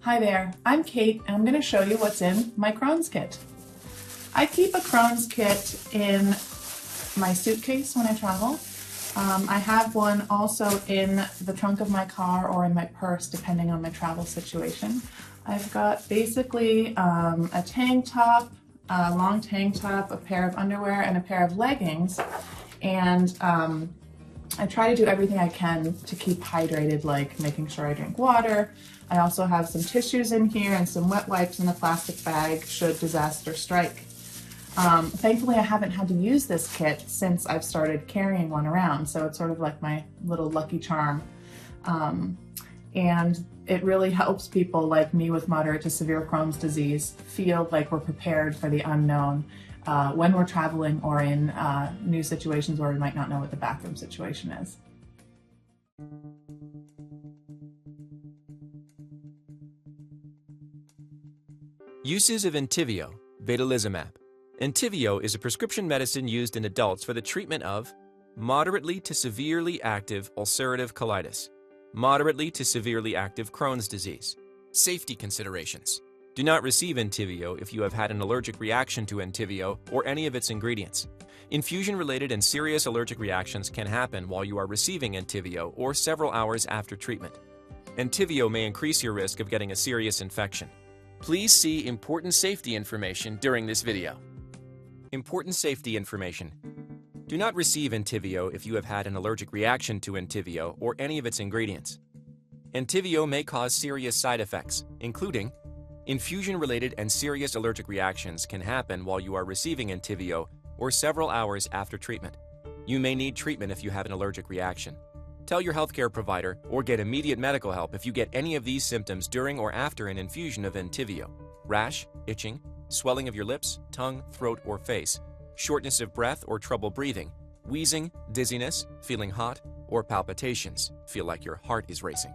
Hi there, I'm Kate and I'm going to show you what's in my Crohn's kit. I keep a Crohn's kit in my suitcase when I travel. I have one also in the trunk of my car or in my purse depending on my travel situation. I've got basically a tank top, a long tank top, a pair of underwear and a pair of leggings, and I try to do everything I can to keep hydrated, like making sure I drink water. I also have some tissues in here and some wet wipes in a plastic bag should disaster strike. Thankfully, I haven't had to use this kit since I've started carrying one around, so it's sort of like my little lucky charm. And it really helps people like me with moderate to severe Crohn's disease feel like we're prepared for the unknown when we're traveling or in new situations where we might not know what the bathroom situation is. Uses of Entyvio, Vedolizumab. Entyvio is a prescription medicine used in adults for the treatment of moderately to severely active ulcerative colitis, moderately to severely active Crohn's disease. Safety considerations. Do not receive Entyvio if you have had an allergic reaction to Entyvio or any of its ingredients. Infusion-related and serious allergic reactions can happen while you are receiving Entyvio or several hours after treatment. Entyvio may increase your risk of getting a serious infection. Please see important safety information during this video. Important safety information. Do not receive Entyvio if you have had an allergic reaction to Entyvio or any of its ingredients. Entyvio may cause serious side effects, including infusion-related and serious allergic reactions can happen while you are receiving Entyvio or several hours after treatment. You may need treatment if you have an allergic reaction. Tell your healthcare provider or get immediate medical help if you get any of these symptoms during or after an infusion of Entyvio: rash, itching, swelling of your lips, tongue, throat, or face, shortness of breath or trouble breathing, wheezing, dizziness, feeling hot, or palpitations, feel like your heart is racing.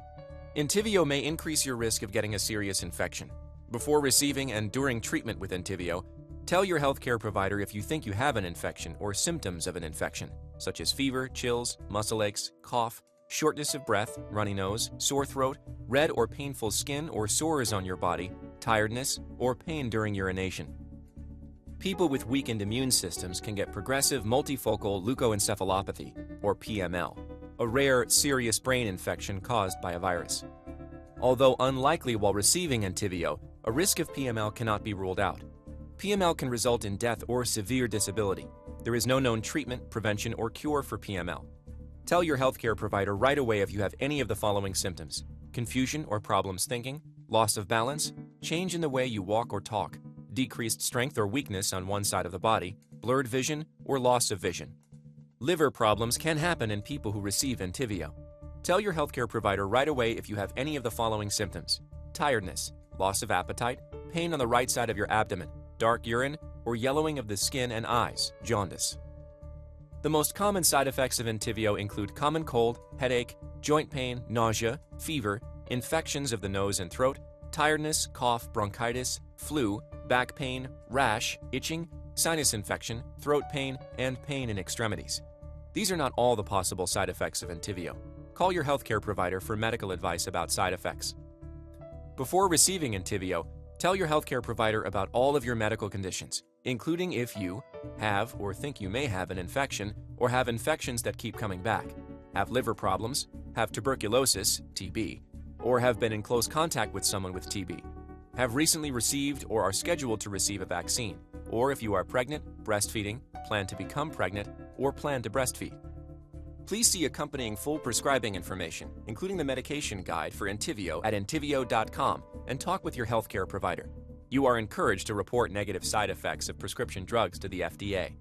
Entyvio may increase your risk of getting a serious infection. Before receiving and during treatment with Entyvio, tell your healthcare provider if you think you have an infection or symptoms of an infection, such as fever, chills, muscle aches, cough, shortness of breath, runny nose, sore throat, red or painful skin or sores on your body, tiredness, or pain during urination. People with weakened immune systems can get progressive multifocal leukoencephalopathy, or PML, a rare, serious brain infection caused by a virus. Although unlikely while receiving Entyvio, a risk of PML cannot be ruled out. PML can result in death or severe disability. There is no known treatment, prevention, or cure for PML. Tell your healthcare provider right away if you have any of the following symptoms: confusion or problems thinking, loss of balance, change in the way you walk or talk, decreased strength or weakness on one side of the body, blurred vision, or loss of vision. Liver problems can happen in people who receive Entyvio. Tell your healthcare provider right away if you have any of the following symptoms: tiredness, loss of appetite, pain on the right side of your abdomen, dark urine, or yellowing of the skin and eyes, jaundice. The most common side effects of Entyvio include common cold, headache, joint pain, nausea, fever, infections of the nose and throat, tiredness, cough, bronchitis, flu, back pain, rash, itching, sinus infection, throat pain, and pain in extremities. These are not all the possible side effects of Entyvio. Call your healthcare provider for medical advice about side effects. Before receiving Entyvio, tell your healthcare provider about all of your medical conditions, including if you have or think you may have an infection or have infections that keep coming back, have liver problems, have tuberculosis, TB, or have been in close contact with someone with TB, have recently received or are scheduled to receive a vaccine, or if you are pregnant, breastfeeding, plan to become pregnant, or plan to breastfeed. Please see accompanying full prescribing information, including the medication guide for Entyvio at entyvio.com, and talk with your healthcare provider. You are encouraged to report negative side effects of prescription drugs to the FDA.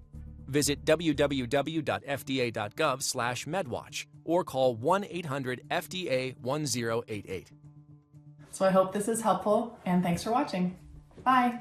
Visit www.fda.gov/medwatch or call 1-800-FDA-1088. So I hope this is helpful, and thanks for watching. Bye.